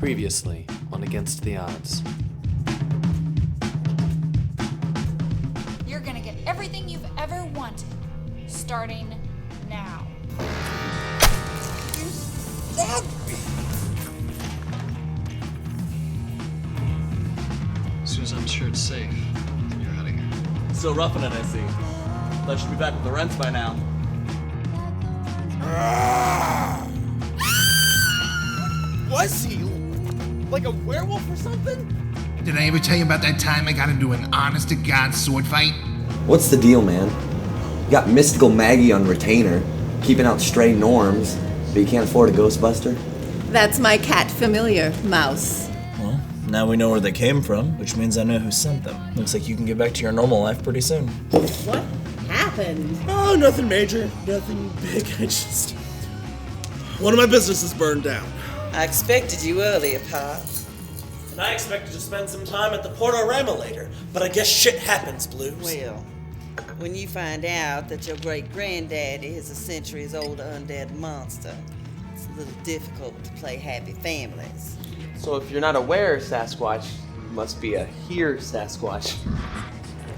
Previously on Against the Odds. You're gonna get everything you've ever wanted, starting now. You stabbed me! As soon as I'm sure it's safe, you're out of here. Still roughing it, I see. Thought you'd be back with the rents by now. Was he? Like a werewolf or something? Did I ever tell you about that time I got into an honest-to-God sword fight? What's the deal, man? You got mystical Maggie on retainer, keeping out stray norms, but you can't afford a Ghostbuster? That's my cat familiar, Mouse. Well, now we know where they came from, which means I know who sent them. Looks like you can get back to your normal life pretty soon. What happened? Oh, nothing major, nothing big. One of my businesses burned down. I expected you earlier, Pop. And I expected to spend some time at the Portorama later, but I guess shit happens, Blues. Well, when you find out that your great-granddaddy is a centuries-old undead monster, it's a little difficult to play happy families. So if you're not aware, Sasquatch, you must be a here Sasquatch.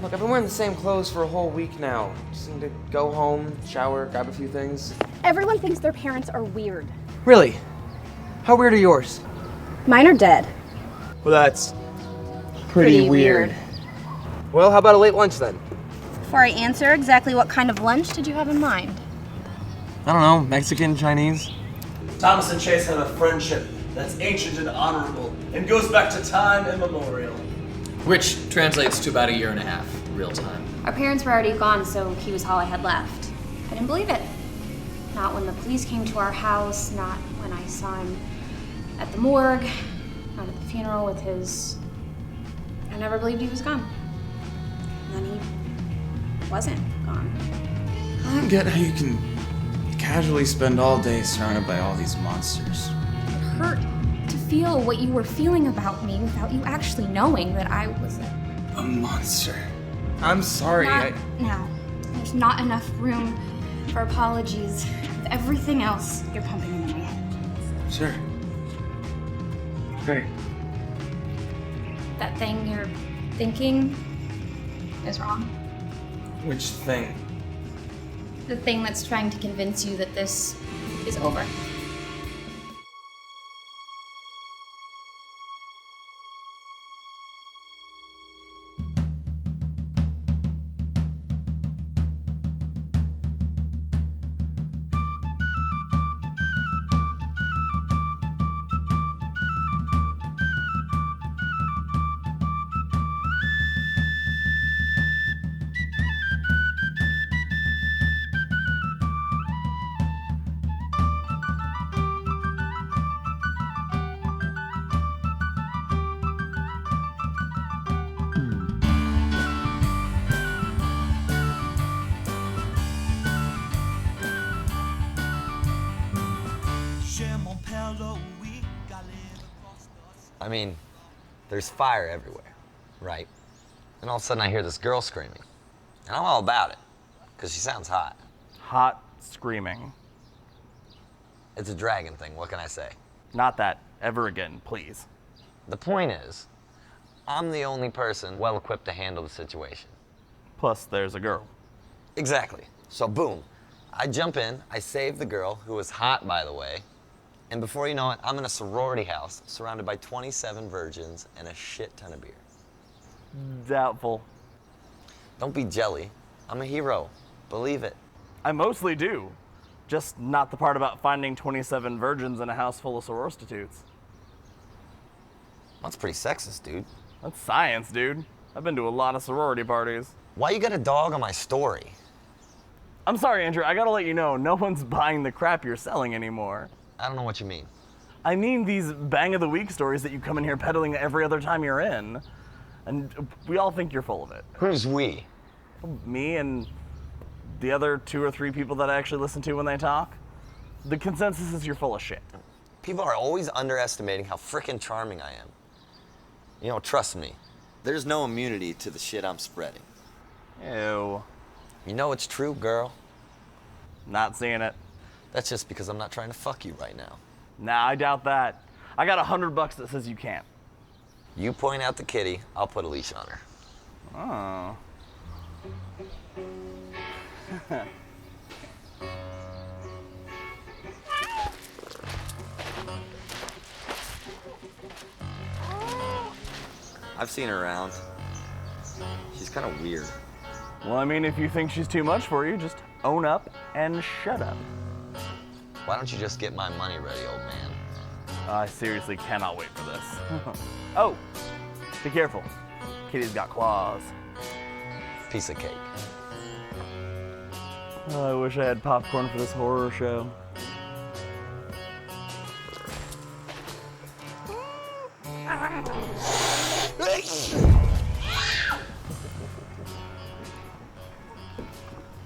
Look, I've been wearing the same clothes for a whole week now. Just need to go home, shower, grab a few things. Everyone thinks their parents are weird. Really? How weird are yours? Mine are dead. Well, that's pretty weird. Well, how about a late lunch then? Before I answer, exactly what kind of lunch did you have in mind? I don't know, Mexican, Chinese? Thomas and Chase have a friendship that's ancient and honorable and goes back to time immemorial. Which translates to about a year and a half, real time. Our parents were already gone, so he was all I had left. I didn't believe it. Not when the police came to our house, not when I saw him at the morgue, not at the funeral with his... I never believed he was gone. And then he wasn't gone. I don't get how you can casually spend all day surrounded by all these monsters. It hurt to feel what you were feeling about me without you actually knowing that I was a monster. I'm sorry. Not now. There's not enough room for apologies with everything else you're pumping into my head. Sure. Great. That thing you're thinking is wrong. Which thing? The thing that's trying to convince you that this is over. I mean, there's fire everywhere, right? And all of a sudden I hear this girl screaming. And I'm all about it, because she sounds hot. Hot screaming. It's a dragon thing, what can I say? Not that ever again, please. The point is, I'm the only person well equipped to handle the situation. Plus, there's a girl. Exactly. So boom, I jump in, I save the girl, who was hot by the way, and before you know it, I'm in a sorority house surrounded by 27 virgins and a shit ton of beer. Doubtful. Don't be jelly. I'm a hero. Believe it. I mostly do. Just not the part about finding 27 virgins in a house full of sororstitutes. That's pretty sexist, dude. That's science, dude. I've been to a lot of sorority parties. Why you got a dog on my story? I'm sorry, Andrew. I gotta let you know, no one's buying the crap you're selling anymore. I don't know what you mean. I mean these bang of the week stories that you come in here peddling every other time you're in. And we all think you're full of it. Who's we? Me and the other 2 or 3 people that I actually listen to when they talk. The consensus is you're full of shit. People are always underestimating how frickin' charming I am. You know, trust me, there's no immunity to the shit I'm spreading. Ew. You know it's true, girl. Not seeing it. That's just because I'm not trying to fuck you right now. Nah, I doubt that. I got $100 that says you can't. You point out the kitty, I'll put a leash on her. Oh. I've seen her around. She's kind of weird. Well, I mean, if you think she's too much for you, just own up and shut up. Why don't you just get my money ready, old man? I seriously cannot wait for this. Oh, be careful. Kitty's got claws. Piece of cake. Oh, I wish I had popcorn for this horror show.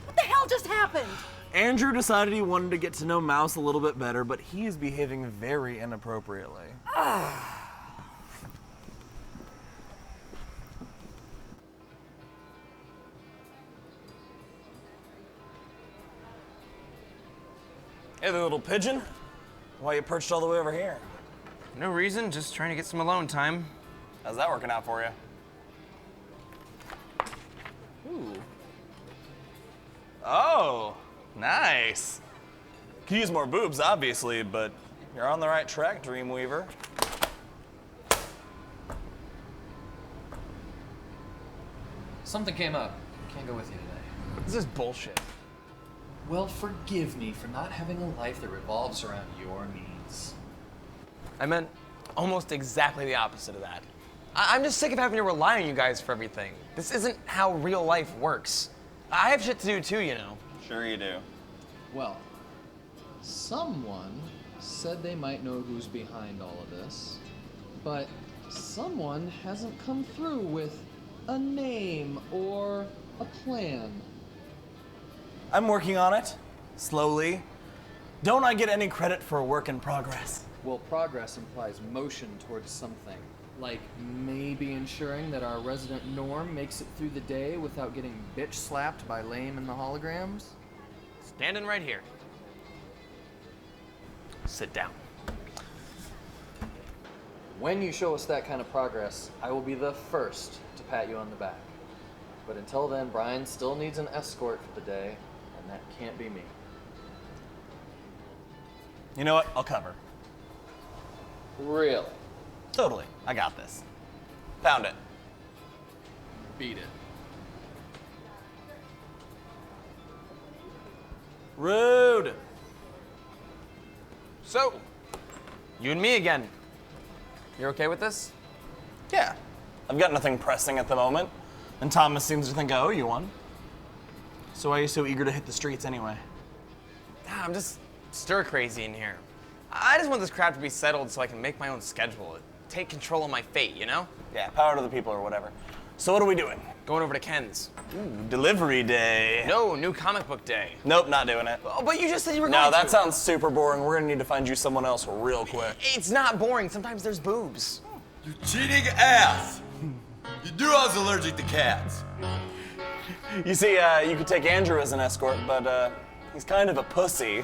What the hell just happened? Andrew decided he wanted to get to know Mouse a little bit better, but he is behaving very inappropriately. Hey there, little pigeon. Why you perched all the way over here? No reason, just trying to get some alone time. How's that working out for you? Ooh. Oh, nice. Could use more boobs, obviously, but you're on the right track, Dreamweaver. Something came up. Can't go with you today. This is bullshit. Well, forgive me for not having a life that revolves around your needs. I meant almost exactly the opposite of that. I'm just sick of having to rely on you guys for everything. This isn't how real life works. I have shit to do too, you know. Sure you do. Well, someone said they might know who's behind all of this, but someone hasn't come through with a name or a plan. I'm working on it, slowly. Don't I get any credit for a work in progress? Well, progress implies motion towards something. Like maybe ensuring that our resident Norm makes it through the day without getting bitch slapped by Lame and the holograms? Standing right here. Sit down. When you show us that kind of progress, I will be the first to pat you on the back. But until then, Bryan still needs an escort for the day, and that can't be me. You know what? I'll cover. Really? Totally. I got this. Found it. Beat it. Rude. So, you and me again. You're okay with this? Yeah. I've got nothing pressing at the moment, and Thomas seems to think I owe you one. So why are you so eager to hit the streets anyway? I'm just stir crazy in here. I just want this crap to be settled so I can make my own schedule. Take control of my fate, you know? Yeah, power to the people or whatever. So what are we doing? Going over to Ken's. Ooh, delivery day. No, new comic book day. Nope, not doing it. Oh, but you just said you were going No, to. that sounds super boring. We're gonna need to find you someone else real quick. It's not boring. Sometimes there's boobs. You cheating ass! You knew I was allergic to cats. You see, you could take Andrew as an escort, but he's kind of a pussy.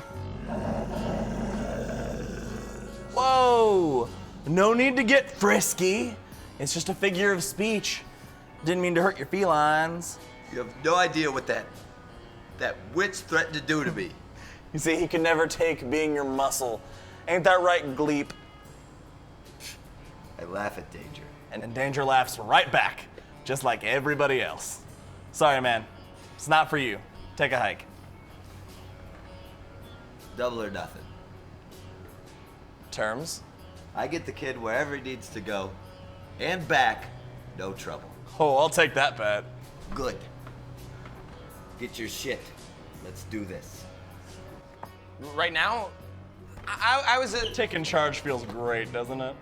Whoa! No need to get frisky. It's just a figure of speech. Didn't mean to hurt your felines. You have no idea what that witch threatened to do to me. You see, he can never take being your muscle. Ain't that right, Gleep? I laugh at danger. And Danger laughs right back, just like everybody else. Sorry, man. It's not for you. Take a hike. Double or nothing. Terms? I get the kid wherever he needs to go, and back, no trouble. Oh, I'll take that bet. Good. Get your shit. Let's do this. Right now, I was Taking charge feels great, doesn't it?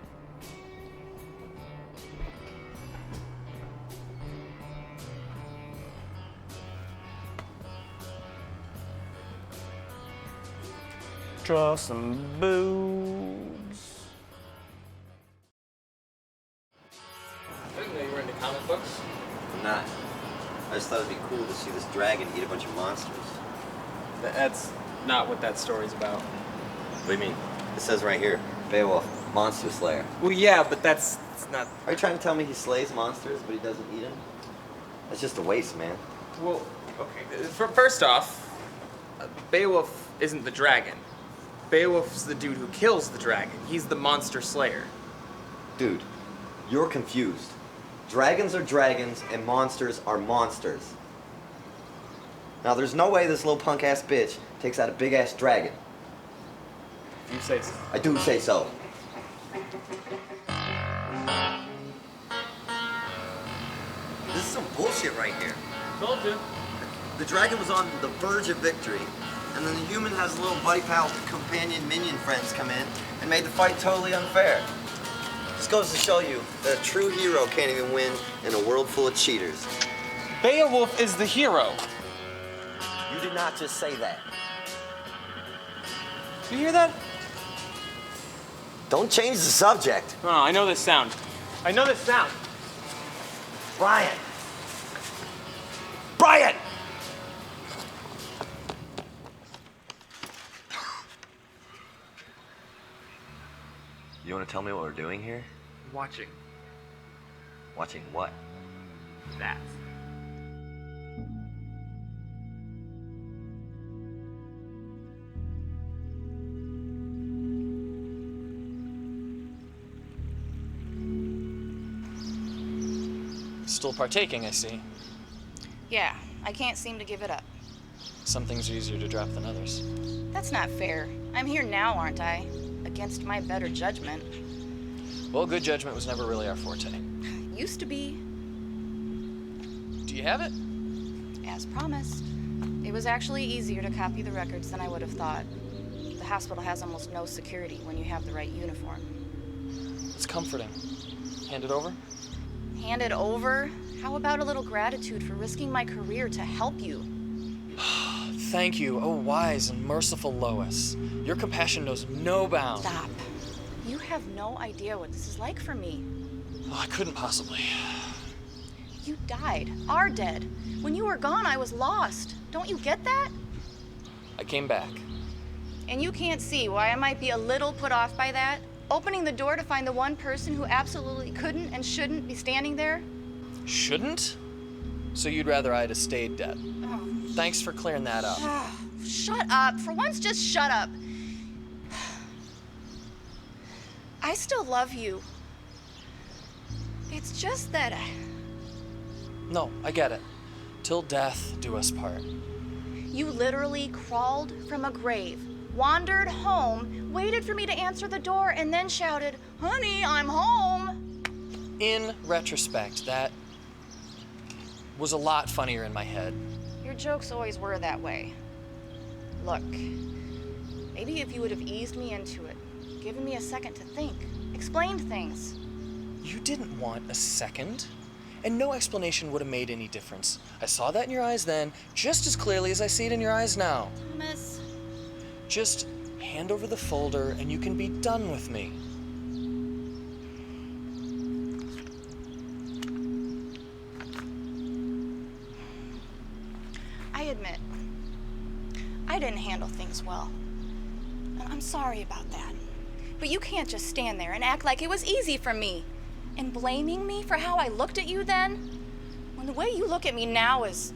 Draw some boobs. I didn't know you were into comic books. I'm not. I just thought it'd be cool to see this dragon eat a bunch of monsters. That's not what that story's about. What do you mean? It says right here, Beowulf. Monster Slayer. Well, yeah, but it's not... Are you trying to tell me he slays monsters, but he doesn't eat them? That's just a waste, man. Well, okay. First off, Beowulf isn't the dragon. Beowulf's the dude who kills the dragon. He's the monster slayer. Dude, you're confused. Dragons are dragons, and monsters are monsters. Now, there's no way this little punk-ass bitch takes out a big-ass dragon. If you say so. I do say so. This is some bullshit right here. Told you. The dragon was on the verge of victory, and then the human has little buddy pal companion minion friends come in and made the fight totally unfair. This goes to show you that a true hero can't even win in a world full of cheaters. Beowulf is the hero. You did not just say that. You hear that? Don't change the subject. No, I know this sound. I know this sound. Bryan! Bryan! You want to tell me what we're doing here? Watching. Watching what? That. Still partaking, I see. Yeah, I can't seem to give it up. Some things are easier to drop than others. That's not fair. I'm here now, aren't I? Against my better judgment. Well, good judgment was never really our forte. Used to be. Do you have it? As promised. It was actually easier to copy the records than I would have thought. The hospital has almost no security when you have the right uniform. It's comforting. Hand it over? Hand it over? How about a little gratitude for risking my career to help you? Thank you, oh wise and merciful Lois. Your compassion knows no bounds. Stop. You have no idea what this is like for me. Oh, I couldn't possibly. You died, are dead. When you were gone, I was lost. Don't you get that? I came back. And you can't see why I might be a little put off by that? Opening the door to find the one person who absolutely couldn't and shouldn't be standing there? Shouldn't? So you'd rather I'd have stayed dead. Oh. Thanks for clearing that up. Shut up. For once, just shut up. I still love you. It's just that No, I get it. Till death do us part. you literally crawled from a grave, wandered home, waited for me to answer the door, and then shouted, "Honey, I'm home." In retrospect, that was a lot funnier in my head. Your jokes always were that way. Look, maybe if you would have eased me into it, given me a second to think, explained things. You didn't want a second, and no explanation would have made any difference. I saw that in your eyes then, just as clearly as I see it in your eyes now. Thomas. Just hand over the folder and you can be done with me. I admit, I didn't handle things well. And I'm sorry about that. But you can't just stand there and act like it was easy for me. And blaming me for how I looked at you then, when the way you look at me now is...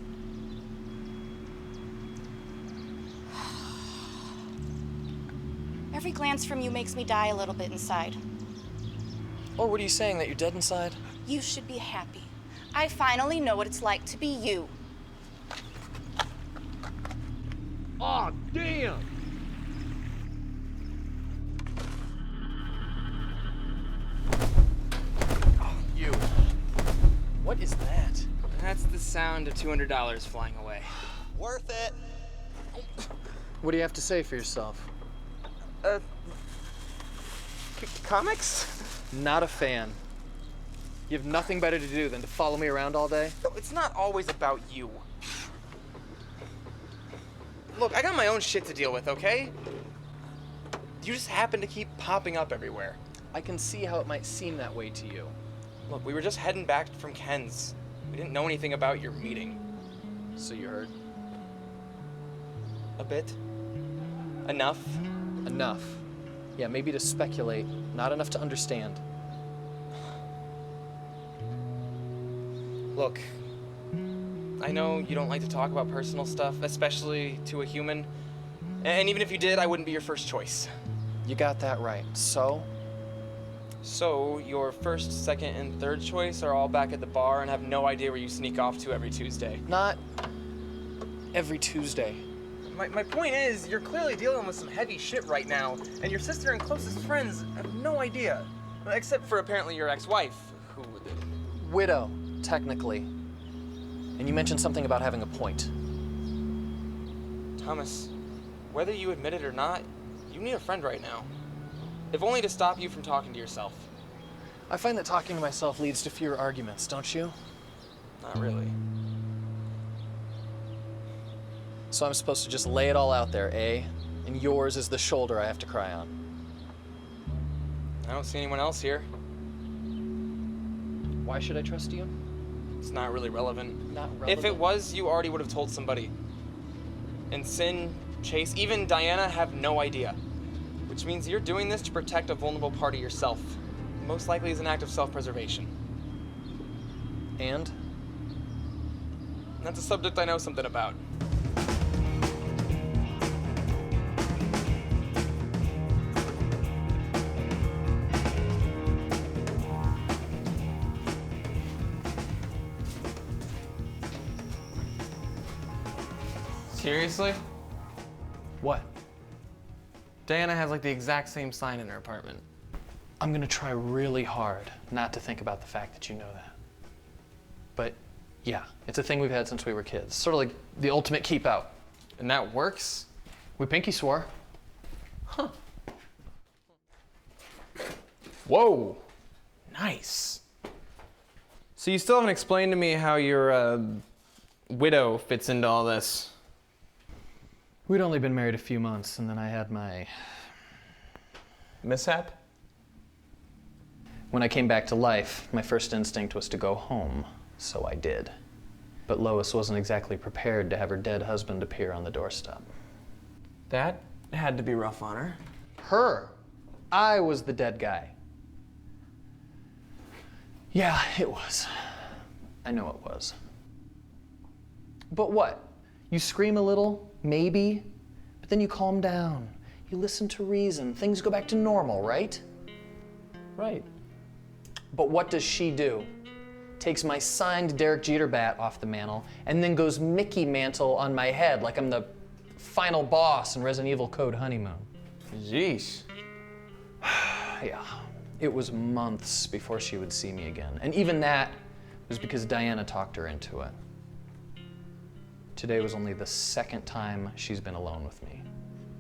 Every glance from you makes me die a little bit inside. Oh, what are you saying, that you're dead inside? You should be happy. I finally know what it's like to be you. Aw, damn! You. What is that? That's the sound of $200 flying away. Worth it. What do you have to say for yourself? Comics? Not a fan. You have nothing better to do than to follow me around all day? No, it's not always about you. Look, I got my own shit to deal with, okay? You just happen to keep popping up everywhere. I can see how it might seem that way to you. Look, we were just heading back from Ken's. We didn't know anything about your meeting. So you heard? A bit. Enough. Enough. Yeah, maybe to speculate, not enough to understand. Look, I know you don't like to talk about personal stuff, especially to a human. And even if you did, I wouldn't be your first choice. You got that right. So? So, your first, second, and third choice are all back at the bar and have no idea where you sneak off to every Tuesday. Not every Tuesday. My point is, you're clearly dealing with some heavy shit right now, and your sister and closest friends have no idea. Except for apparently your ex-wife, who... Widow, technically. And you mentioned something about having a point. Thomas, whether you admit it or not, you need a friend right now. If only to stop you from talking to yourself. I find that talking to myself leads to fewer arguments, don't you? Not really. So I'm supposed to just lay it all out there, eh? And yours is the shoulder I have to cry on. I don't see anyone else here. Why should I trust you? It's not really relevant. Not relevant? If it was, you already would have told somebody. And Sin, Chase, even Diana have no idea. Which means you're doing this to protect a vulnerable part of yourself. Most likely as an act of self-preservation. And? That's a subject I know something about. Seriously? What? Diana has like the exact same sign in her apartment. I'm gonna try really hard not to think about the fact that you know that. But yeah, it's a thing we've had since we were kids. Sort of like the ultimate keep out. And that works? We pinky swore. Huh. Whoa. Nice. So you still haven't explained to me how your widow fits into all this. We'd only been married a few months, and then I had my... mishap? When I came back to life, my first instinct was to go home, so I did. But Lois wasn't exactly prepared to have her dead husband appear on the doorstep. That had to be rough on her. Her? I was the dead guy. Yeah, it was. I know it was. But what? You scream a little, maybe, but then you calm down. You listen to reason. Things go back to normal, right? Right. But what does she do? Takes my signed Derek Jeter bat off the mantle and then goes Mickey Mantle on my head like I'm the final boss in Resident Evil Code Honeymoon. Jeez. Yeah, it was months before she would see me again. And even that was because Diana talked her into it. Today was only the second time she's been alone with me.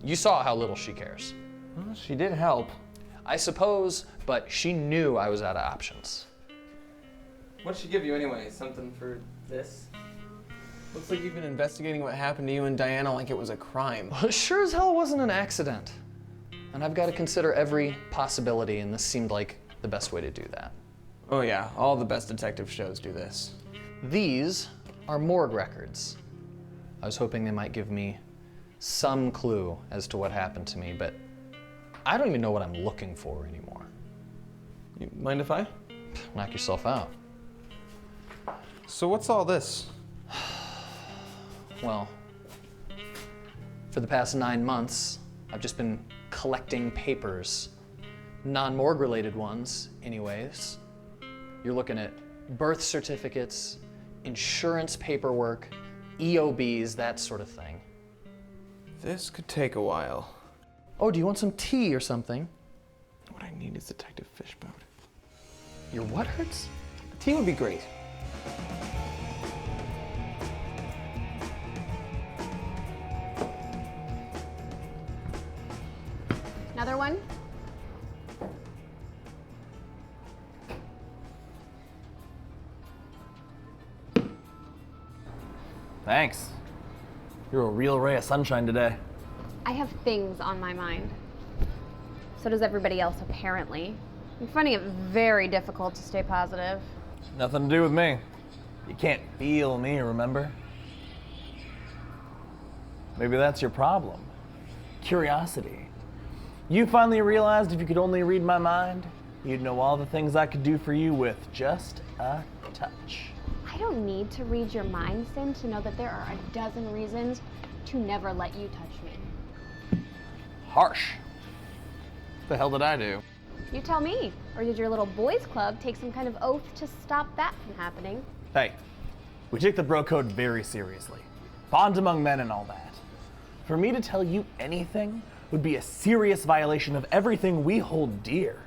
You saw how little she cares. Well, she did help. I suppose, but she knew I was out of options. What'd she give you anyway? Something for this? Looks like you've been investigating what happened to you and Diana like it was a crime. Well, it sure as hell wasn't an accident. And I've got to consider every possibility, and this seemed like the best way to do that. Oh yeah, all the best detective shows do this. These are morgue records. I was hoping they might give me some clue as to what happened to me, but I don't even know what I'm looking for anymore. You mind if I? Knock yourself out. So what's all this? Well, for the past 9 months, I've just been collecting papers. Non-morgue related ones, anyways. You're looking at birth certificates, insurance paperwork, EOBs, that sort of thing. This could take a while. Oh, do you want some tea or something? What I need is Detective Fishbone. Your what hurts? Tea would be great. Another one? Thanks. You're a real ray of sunshine today. I have things on my mind. So does everybody else, apparently. I'm finding it very difficult to stay positive. Nothing to do with me. You can't feel me, remember? Maybe that's your problem. Curiosity. You finally realized if you could only read my mind, you'd know all the things I could do for you with just a touch. I don't need to read your mind, Sin, to know that there are a dozen reasons to never let you touch me. Harsh. What the hell did I do? You tell me. Or did your little boys club take some kind of oath to stop that from happening? Hey, we take the bro code very seriously. Bond among men and all that. For me to tell you anything would be a serious violation of everything we hold dear.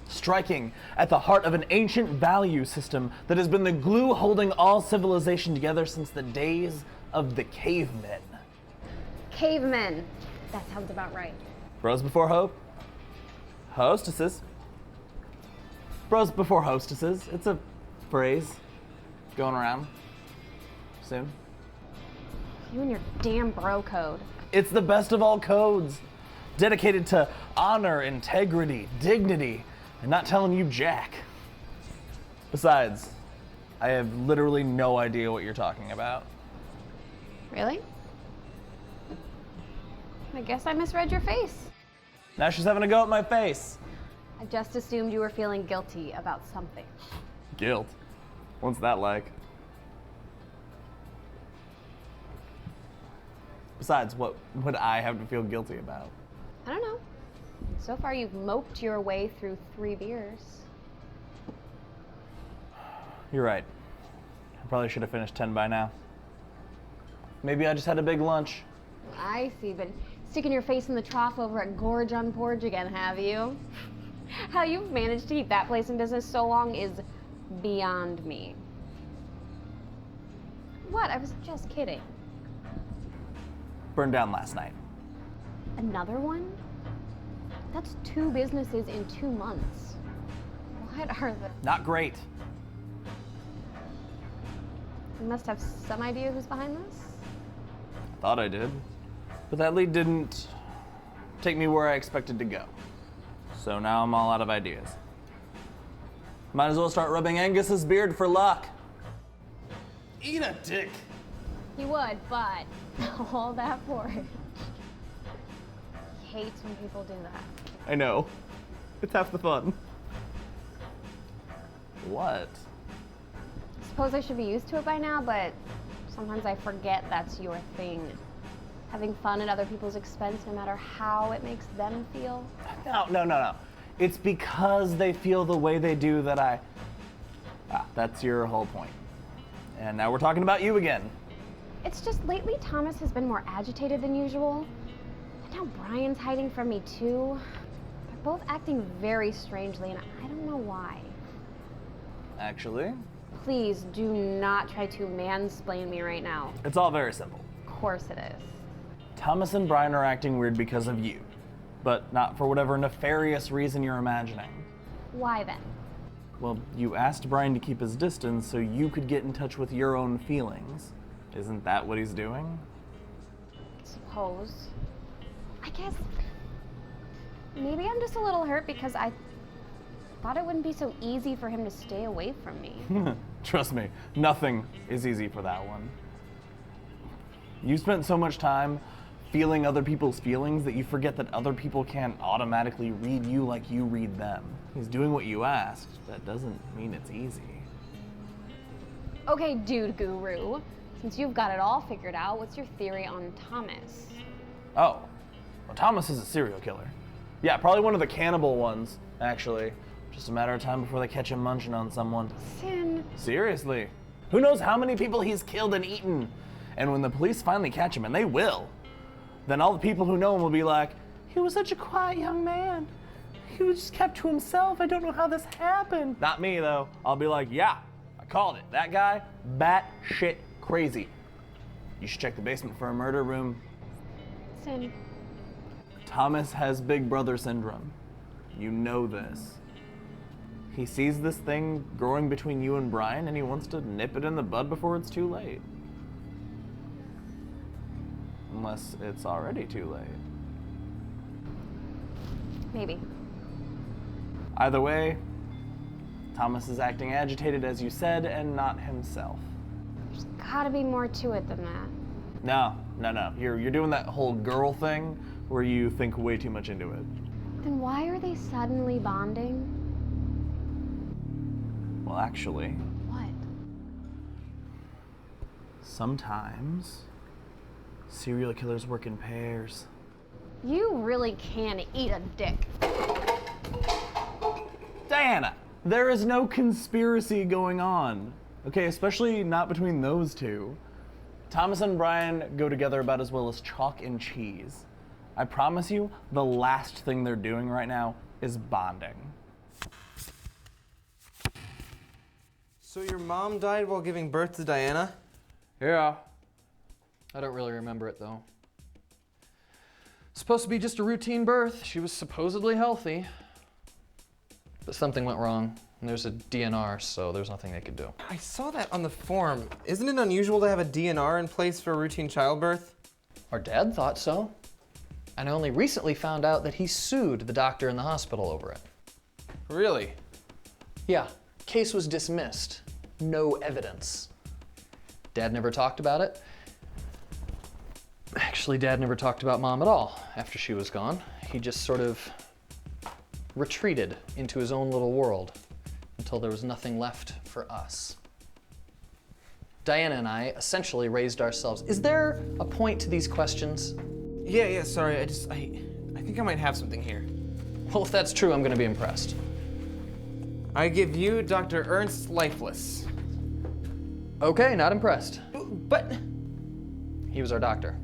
Striking at the heart of an ancient value system that has been the glue holding all civilization together since the days of the cavemen. Cavemen. That sounds about right. Bros before hope. Hostesses. Bros before hostesses. It's a phrase going around soon. You and your damn bro code. It's the best of all codes, dedicated to honor, integrity, dignity, and not telling you jack. Besides, I have literally no idea what you're talking about. Really? I guess I misread your face. Now she's having a go at my face. I just assumed you were feeling guilty about something. Guilt? What's that like? Besides, what would I have to feel guilty about? I don't know. So far, you've moped your way through 3 beers. You're right. I probably should have finished 10 by now. Maybe I just had a big lunch. I see. Been sticking your face in the trough over at Gorge on Porge again, have you? How you've managed to keep that place in business so long is beyond me. What? I was just kidding. Burned down last night. Another one? That's 2 businesses in 2 months. What are the... Not great. You must have some idea who's behind this? Thought I did. But that lead didn't take me where I expected to go. So now I'm all out of ideas. Might as well start rubbing Angus's beard for luck. Eat a dick. You would, but all that porridge. He hates when people do that. I know. It's half the fun. What? I suppose I should be used to it by now, but sometimes I forget that's your thing. Having fun at other people's expense, no matter how it makes them feel. No. It's because they feel the way they do that I... that's your whole point. And now we're talking about you again. It's just lately Thomas has been more agitated than usual. And now Bryan's hiding from me too. They're both acting very strangely, and I don't know why. Actually? Please do not try to mansplain me right now. It's all very simple. Of course it is. Thomas and Bryan are acting weird because of you, but not for whatever nefarious reason you're imagining. Why then? Well, you asked Bryan to keep his distance so you could get in touch with your own feelings. Isn't that what he's doing? Suppose. I guess maybe I'm just a little hurt because I thought it wouldn't be so easy for him to stay away from me. Trust me, nothing is easy for that one. You spent so much time feeling other people's feelings that you forget that other people can't automatically read you like you read them. He's doing what you asked. That doesn't mean it's easy. Okay, dude guru. Since you've got it all figured out, what's your theory on Thomas? Oh, well, Thomas is a serial killer. Yeah, probably one of the cannibal ones, actually. Just a matter of time before they catch him munching on someone. Sin. Seriously. Who knows how many people he's killed and eaten? And when the police finally catch him, and they will, then all the people who know him will be like, he was such a quiet young man. He was just kept to himself. I don't know how this happened. Not me, though. I'll be like, yeah, I called it. That guy, batshit crazy. You should check the basement for a murder room. Sin. Thomas has big brother syndrome. You know this. He sees this thing growing between you and Bryan, and he wants to nip it in the bud before it's too late. Unless it's already too late. Maybe. Either way, Thomas is acting agitated, as you said, and not himself. There's gotta be more to it than that. No. You're doing that whole girl thing where you think way too much into it. Then why are they suddenly bonding? Well, actually, What? sometimes serial killers work in pairs. You really can eat a dick. Diana, there is no conspiracy going on. Okay, especially not between those two. Thomas and Bryan go together about as well as chalk and cheese. I promise you, the last thing they're doing right now is bonding. So your mom died while giving birth to Diana? Yeah. I don't really remember it though. Supposed to be just a routine birth. She was supposedly healthy. But something went wrong. And there's a DNR, so there's nothing they could do. I saw that on the form. Isn't it unusual to have a DNR in place for a routine childbirth? Our dad thought so. And I only recently found out that he sued the doctor in the hospital over it. Really? Yeah, case was dismissed. No evidence. Dad never talked about it. Actually, Dad never talked about Mom at all after she was gone. He just sort of retreated into his own little world until there was nothing left for us. Diana and I essentially raised ourselves. Is there a point to these questions? Yeah, sorry, I think I might have something here. Well, if that's true, I'm gonna be impressed. I give you Dr. Ernst Lifeless. Okay, not impressed. But he was our doctor.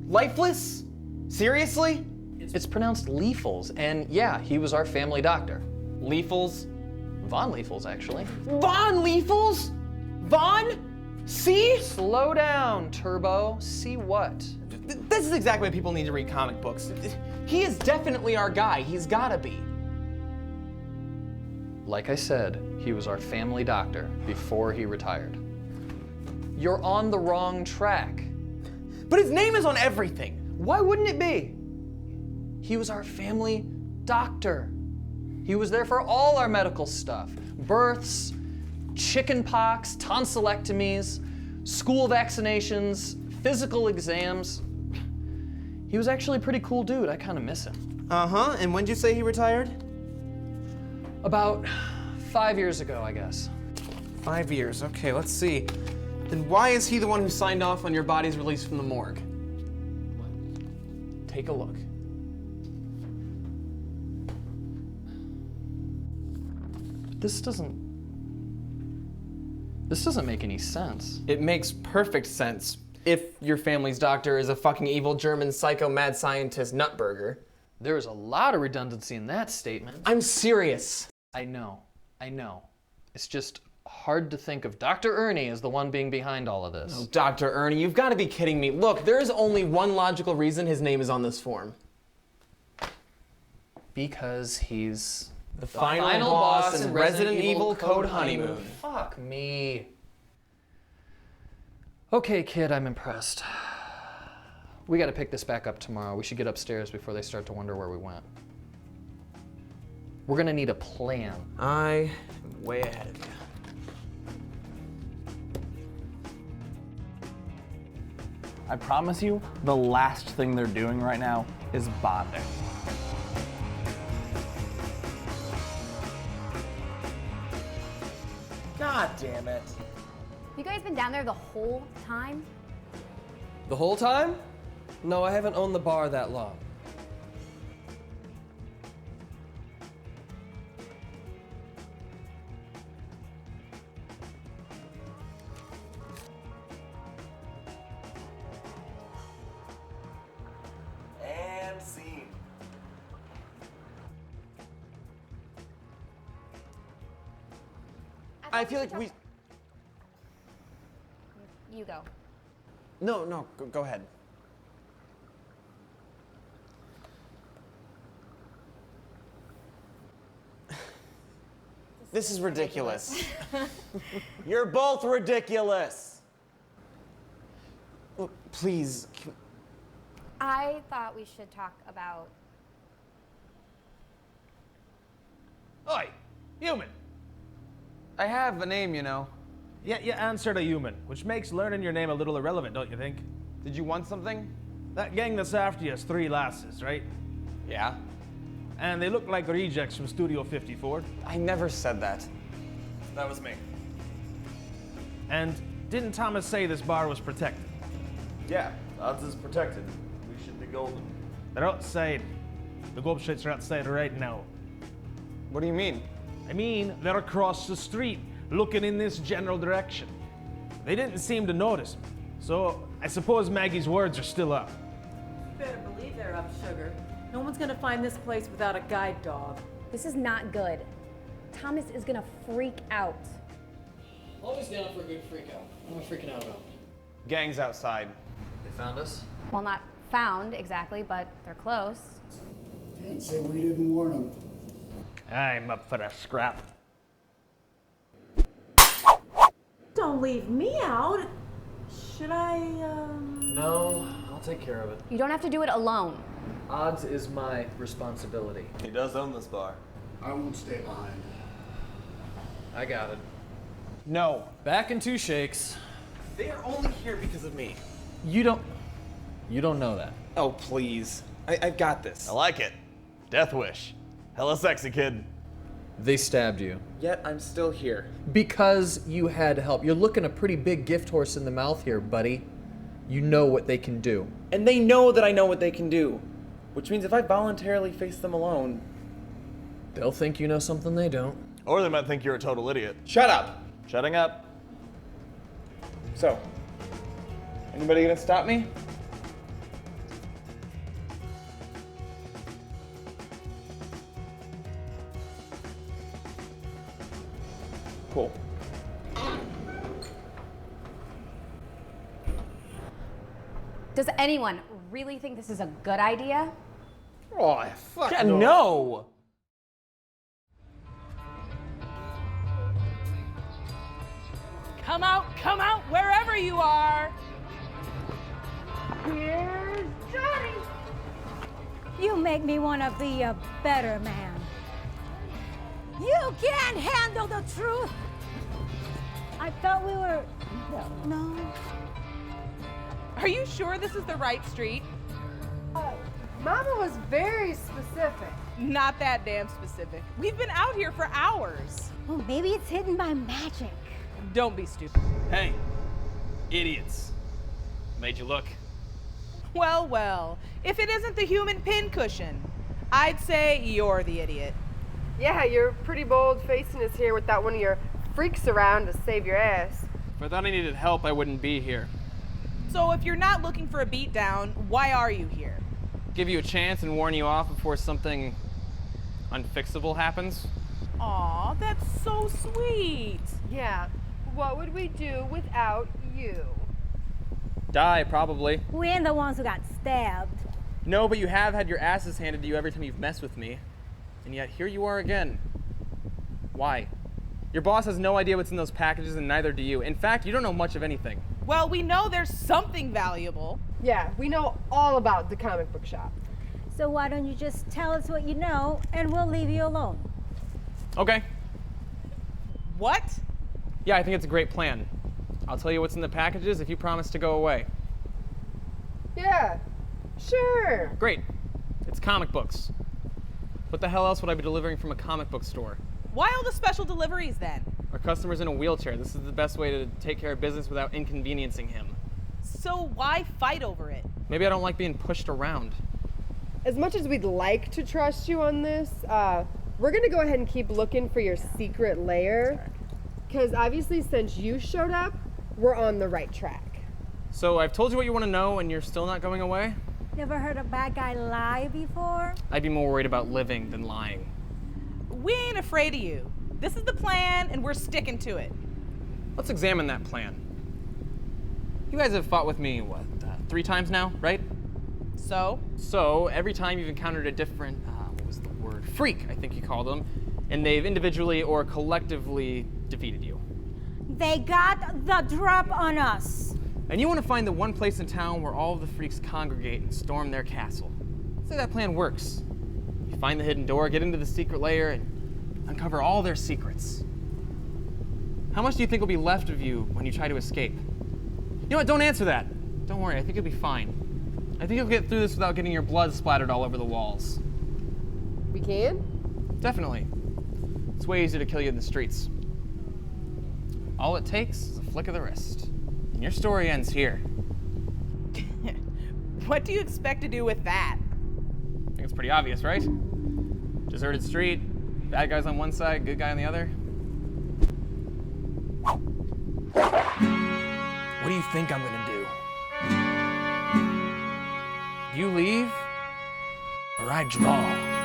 Lifeless? Seriously? It's pronounced Liefels, and yeah, he was our family doctor. Liefels? Von Liefels, actually. Von Liefels? Von? See? Slow down, Turbo. See what? This is exactly why people need to read comic books. He is definitely our guy. He's gotta be. Like I said, he was our family doctor before he retired. You're on the wrong track. But his name is on everything. Why wouldn't it be? He was our family doctor. He was there for all our medical stuff. Births, chicken pox, tonsillectomies, school vaccinations, physical exams. He was actually a pretty cool dude. I kind of miss him. Uh-huh, and when'd you say he retired? About 5 years ago, I guess. 5 years, okay, let's see. Then why is he the one who signed off on your body's release from the morgue? Take a look. This doesn't make any sense. It makes perfect sense if your family's doctor is a fucking evil German psycho mad scientist nutburger. There is a lot of redundancy in that statement. I'm serious. I know. It's just hard to think of Dr. Ernie as the one being behind all of this. Oh, Dr. Ernie, you've got to be kidding me. Look, there is only one logical reason his name is on this form. Because he's the final boss in Resident Evil Code Honeymoon. Fuck me. Okay, kid, I'm impressed. We gotta pick this back up tomorrow. We should get upstairs before they start to wonder where we went. We're gonna need a plan. I'm way ahead of you. I promise you, the last thing they're doing right now is bonding. God damn it. You guys been down there the whole time? The whole time? No, I haven't owned the bar that long. And scene. I feel like we... You go. No, go ahead. This is ridiculous. You're both ridiculous. Look, please. I thought we should talk about... Oi, human. I have a name, you know. Yeah, you answered a human, which makes learning your name a little irrelevant, don't you think? Did you want something? That gang that's after you is 3 lasses, right? Yeah. and they look like rejects from Studio 54. I never said that. That was me. And didn't Thomas say this bar was protected? Yeah, odds is protected. We should be golden. They're outside. The Goldshits are outside right now. What do you mean? I mean, they're across the street, looking in this general direction. They didn't seem to notice me, so I suppose Maggie's words are still up. You better believe they're up, sugar. No one's gonna find this place without a guide dog. This is not good. Thomas is gonna freak out. Always down for a good freak out. What am I freaking out about? Gang's outside. They found us? Well, not found exactly, but they're close. Can't say we didn't warn them. I'm up for a scrap. Don't leave me out. Should I, No, I'll take care of it. You don't have to do it alone. Odds is my responsibility. He does own this bar. I won't stay behind. I got it. No. Back in 2 shakes. They are only here because of me. You don't know that. Oh, please. I've got this. I like it. Death wish. Hella sexy, kid. They stabbed you. Yet I'm still here. Because you had help. You're looking a pretty big gift horse in the mouth here, buddy. You know what they can do. And they know that I know what they can do. Which means if I voluntarily face them alone... They'll think you know something they don't. Or they might think you're a total idiot. Shut up! Shutting up. So, anybody gonna stop me? Cool. Does anyone really think this is a good idea? Oh, fuck Yeah, no. no. Come out, wherever you are. Here's Johnny. You make me want to be a better man. You can't handle the truth. I thought we were... No. Are you sure this is the right street? Mama was very specific. Not that damn specific. We've been out here for hours. Well, maybe it's hidden by magic. Don't be stupid. Hey, idiots. Made you look. Well, well, if it isn't the human pincushion, I'd say you're the idiot. Yeah, you're pretty bold facing us here without one of your freaks around to save your ass. If I thought I needed help, I wouldn't be here. So if you're not looking for a beatdown, why are you here? Give you a chance and warn you off before something unfixable happens. Aw, that's so sweet. Yeah, what would we do without you? Die, probably. We ain't the ones who got stabbed. No, but you have had your asses handed to you every time you've messed with me. And yet here you are again. Why? Your boss has no idea what's in those packages and neither do you. In fact, you don't know much of anything. Well, we know there's something valuable. Yeah, we know all about the comic book shop. So why don't you just tell us what you know and we'll leave you alone? Okay. What? Yeah, I think it's a great plan. I'll tell you what's in the packages if you promise to go away. Yeah, sure. Great. It's comic books. What the hell else would I be delivering from a comic book store? Why all the special deliveries then? Our customer's in a wheelchair. This is the best way to take care of business without inconveniencing him. So why fight over it? Maybe I don't like being pushed around. As much as we'd like to trust you on this, we're gonna go ahead and keep looking for your secret lair. Because obviously since you showed up, we're on the right track. So I've told you what you want to know and you're still not going away? Never heard a bad guy lie before? I'd be more worried about living than lying. We ain't afraid of you. This is the plan and we're sticking to it. Let's examine that plan. You guys have fought with me, 3 times now, right? So? So, every time you've encountered a different, what was the word? Freak, I think you called them, and they've individually or collectively defeated you. They got the drop on us. And you want to find the one place in town where all of the freaks congregate and storm their castle. So that plan works. You find the hidden door, get into the secret lair, and uncover all their secrets. How much do you think will be left of you when you try to escape? You know what, don't answer that. Don't worry, I think you'll be fine. I think you'll get through this without getting your blood splattered all over the walls. We can? Definitely. It's way easier to kill you in the streets. All it takes is a flick of the wrist. And your story ends here. What do you expect to do with that? I think it's pretty obvious, right? Deserted street, bad guys on one side, good guy on the other. What do you think I'm gonna do? You leave, or I draw.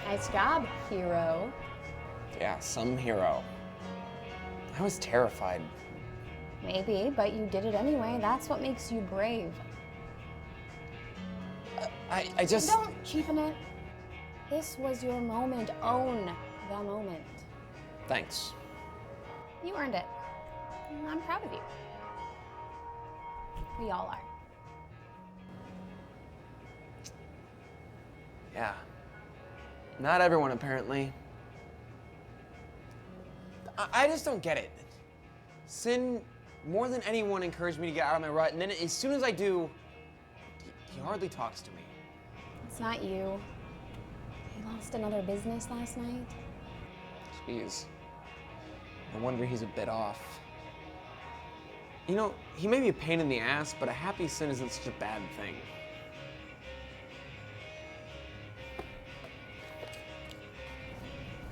Nice job, hero. Yeah, some hero. I was terrified. Maybe, but you did it anyway. That's what makes you brave. I just... Don't cheapen it. This was your moment. Own the moment. Thanks. You earned it. I'm proud of you. We all are. Yeah. Not everyone, apparently. I just don't get it. Sin, more than anyone, encouraged me to get out of my rut, and then as soon as I do, he hardly talks to me. It's not you. He lost another business last night. Jeez. No wonder he's a bit off. You know, he may be a pain in the ass, but a happy sin isn't such a bad thing.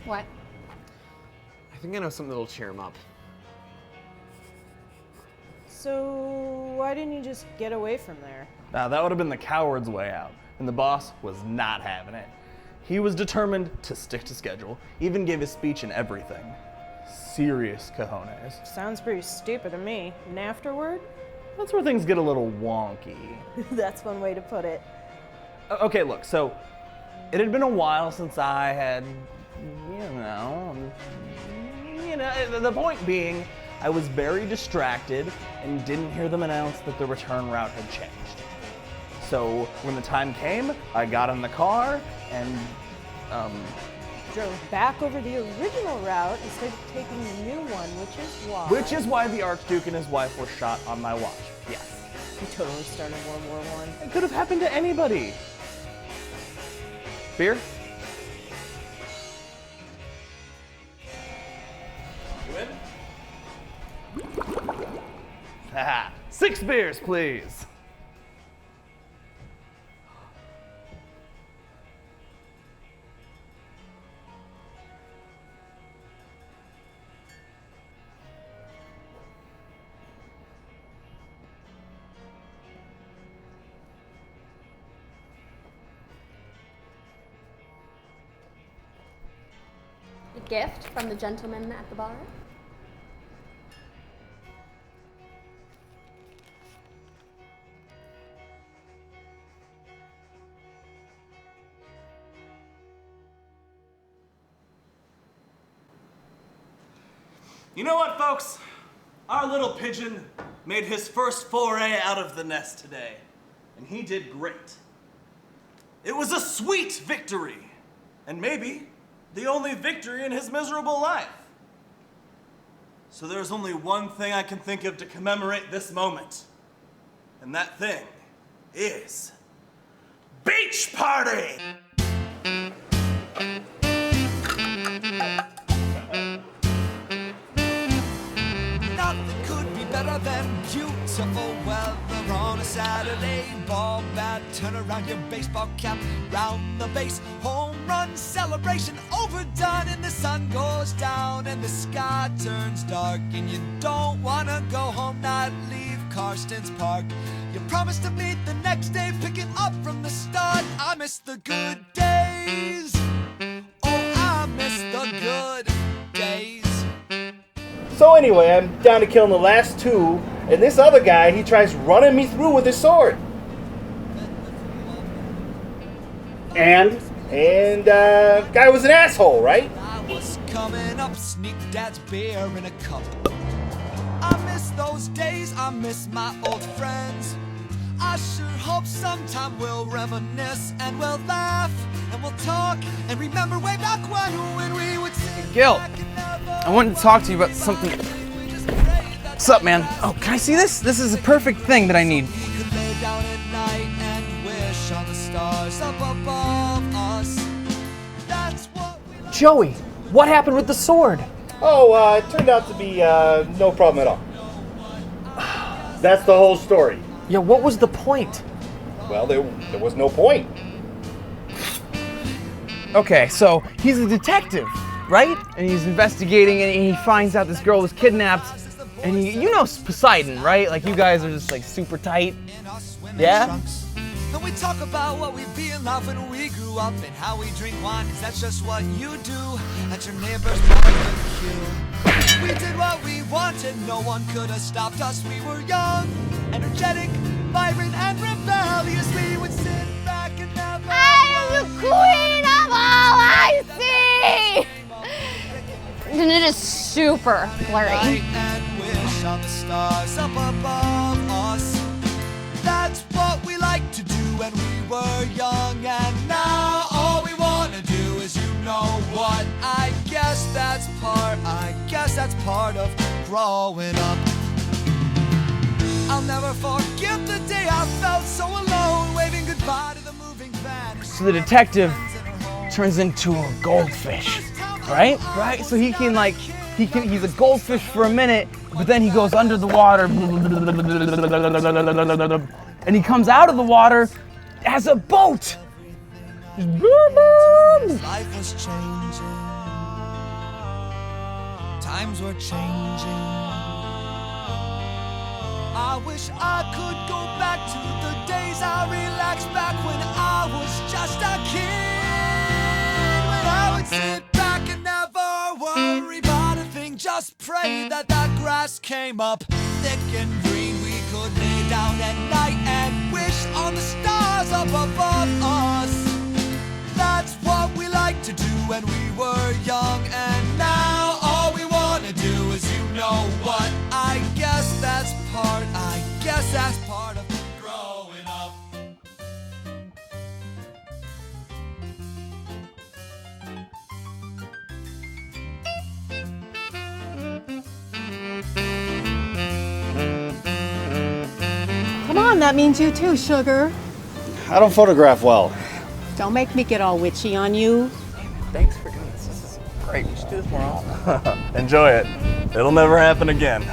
What? I think I know something that'll cheer him up. So why didn't you just get away from there? Now, that would have been the coward's way out, and the boss was not having it. He was determined to stick to schedule, even gave his speech and everything. Serious cojones. Sounds pretty stupid to me. And afterward? That's where things get a little wonky. That's one way to put it. Okay, look, so it had been a while since I had, the point being, I was very distracted and didn't hear them announce that the return route had changed. So when the time came, I got in the car and, drove back over the original route instead of taking the new one, Which is why the Archduke and his wife were shot on my watch. Yes. You totally started World War I. It could have happened to anybody. Beer? You in? Haha. 6 beers, please. A gift from the gentleman at the bar. You know what, folks? Our little pigeon made his first foray out of the nest today, and he did great. It was a sweet victory, and maybe the only victory in his miserable life. So there's only one thing I can think of to commemorate this moment, and that thing is Beach Party! better than beautiful weather on a Saturday. Ball bat, turn around your baseball cap, round the base, home run celebration overdone, and the sun goes down and the sky turns dark, and you don't wanna go home, not leave Karsten's Park. You promised to meet the next day, picking up from the start. I miss the good days. Oh, I miss the good days. So anyway, I'm down to killing the last two, and this other guy, he tries running me through with his sword. And guy was an asshole, right? I was coming up, sneak dad's beer in a cup. I miss those days, I miss my old friends. I sure hope sometime we'll reminisce and we'll laugh and we'll talk and remember way back when we would sit. Gil, I wanted to talk to you about something. What's up, man? Oh, can I see this? This is the perfect thing that I need. We could lay down at night and wish on the stars up above us. That's what we like. Joey, what happened with the sword? Oh, it turned out to be no problem at all. That's the whole story. Yeah, what was the point? Well, there was no point. Okay, so he's a detective, right? And he's investigating, and he finds out this girl was kidnapped. And you know Poseidon, right? Like, you guys are just like super tight. Yeah? And we talk about what we be in love when we grew up and how we drink wine, cause that's just what you do at your neighbor's barbecue. We did what we wanted, no one could have stopped us. We were young, energetic, vibrant, and rebellious. We would sit back and never. I am the queen of all I see! And it is super blurry. And wish on the stars up above us. That's what we like to do when we were young, and now all we wanna do is, you know what? I guess that's part of growing up. I'll never forget the day I felt so alone, waving goodbye to the moving van. So the detective turns into a goldfish, right? Right? So he's a goldfish for a minute, but then he goes under the water, and he comes out of the water as a boat. Life was changing, times were changing. I wish I could go back to the days I relaxed back when I was just a kid. When I would sit back and never worry about a thing, just pray that grass came up thick and green. We could lay down at night and wish on the stars up above us. That's what we liked to do when we were young, and now all we wanna do is, you know what? I guess that's part of growing up. Come on, that means you too, sugar. I don't photograph well. Don't make me get all witchy on you. Thanks for doing this. This is great. We should do this more often. Enjoy it. It'll never happen again.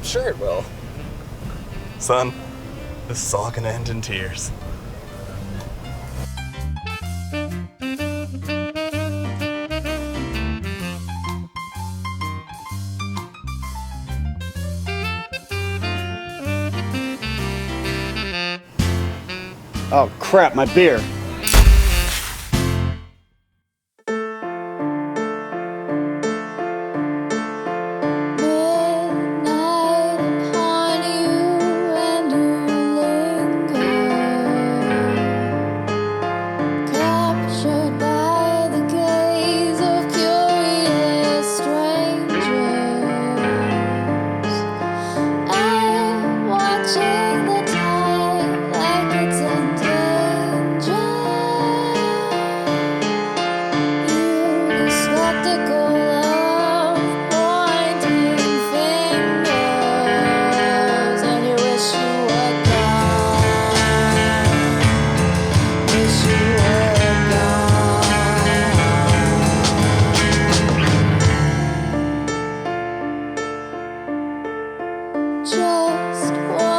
Sure it will. Son, this is all gonna end in tears. Oh crap, my beer. Watching the time like it's in danger. just one.